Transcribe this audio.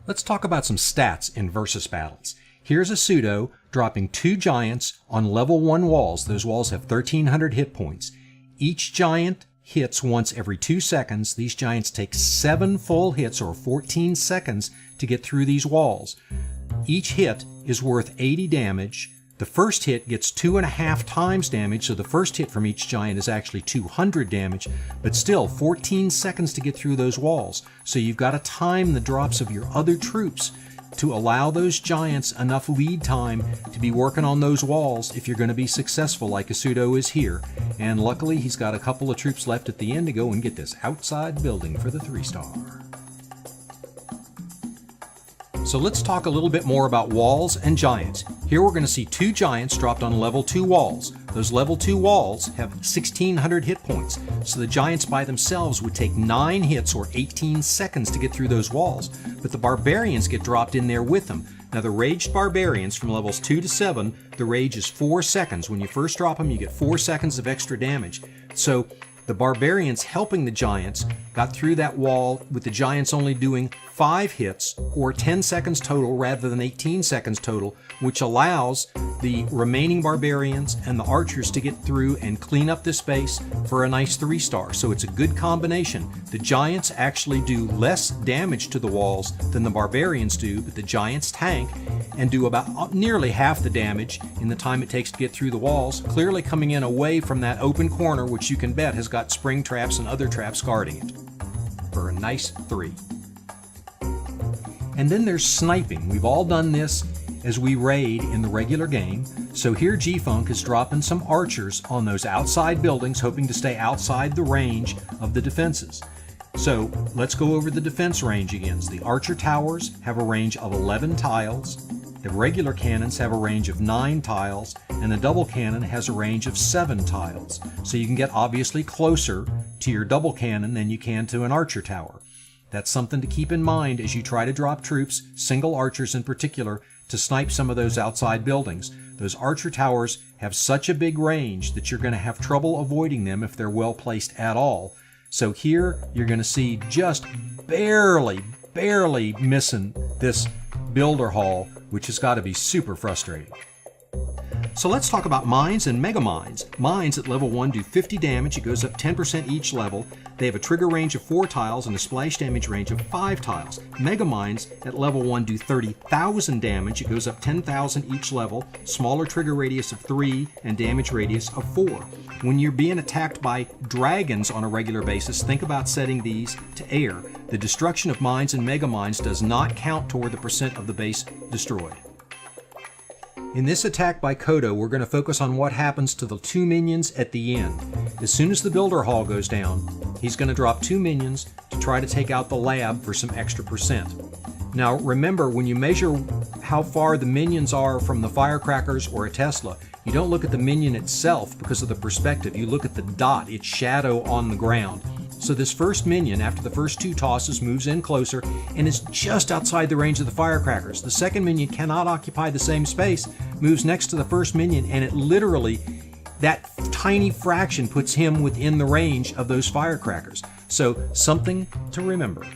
Let's talk about some stats in versus battles. Here's Asuto dropping 2 giants on level 1 walls. Those walls have 1,300 hit points. Each giant hits once every 2 seconds. These giants take 7 full hits or 14 seconds to get through these walls. Each hit is worth 80 damage. The first hit gets 2.5 times damage, so the first hit from each giant is actually 200 damage, but still 14 seconds to get through those walls. So you've got to time the drops of your other troops to allow those giants enough lead time to be working on those walls if you're going to be successful like Asuto is here. And luckily he's got a couple of troops left at the end to go and get this outside building for the 3-star. So let's talk a little bit more about walls and giants. Here we're going to see 2 giants dropped on level 2 walls. Those level 2 walls have 1,600 hit points, so the giants by themselves would take 9 hits or 18 seconds to get through those walls, but the barbarians get dropped in there with them. Now the raged barbarians from levels 2 to 7, the rage is 4 seconds. When you first drop them, you get 4 seconds of extra damage. So the barbarians helping the giants got through that wall with the giants only doing 5 hits or 10 seconds total rather than 18 seconds total, which allows the remaining barbarians and the archers to get through and clean up this base for a nice 3-star. So it's a good combination. The giants actually do less damage to the walls than the barbarians do, but the giants tank and do about nearly half the damage in the time it takes to get through the walls, clearly coming in away from that open corner, which you can bet has got spring traps and other traps guarding it, for a nice 3. And then there's sniping. We've all done this as we raid in the regular game. So here G-Funk is dropping some archers on those outside buildings, hoping to stay outside the range of the defenses. So let's go over the defense range again. The archer towers have a range of 11 tiles. The regular cannons have a range of 9 tiles, and the double cannon has a range of 7 tiles. So you can get obviously closer to your double cannon than you can to an archer tower. That's something to keep in mind as you try to drop troops, single archers in particular, to snipe some of those outside buildings. Those archer towers have such a big range that you're going to have trouble avoiding them if they're well placed at all. So here you're going to see just barely missing this builder hall, which has got to be super frustrating. So let's talk about mines and mega mines. Mines at level 1 do 50 damage. It goes up 10% each level. They have a trigger range of 4 tiles and a splash damage range of 5 tiles. Mega mines at level 1 do 30,000 damage. It goes up 10,000 each level. Smaller trigger radius of 3 and damage radius of 4. When you're being attacked by dragons on a regular basis, think about setting these to air. The destruction of mines and mega mines does not count toward the percent of the base destroyed. In this attack by Kodo, we're going to focus on what happens to the 2 minions at the end. As soon as the builder hall goes down, he's going to drop 2 minions to try to take out the lab for some extra percent. Now remember, when you measure how far the minions are from the firecrackers or a Tesla, you don't look at the minion itself because of the perspective. You look at the dot, its shadow on the ground. So this first minion, after the first 2 tosses, moves in closer and is just outside the range of the firecrackers. The second minion cannot occupy the same space, moves next to the first minion, and it literally, that tiny fraction puts him within the range of those firecrackers. So something to remember.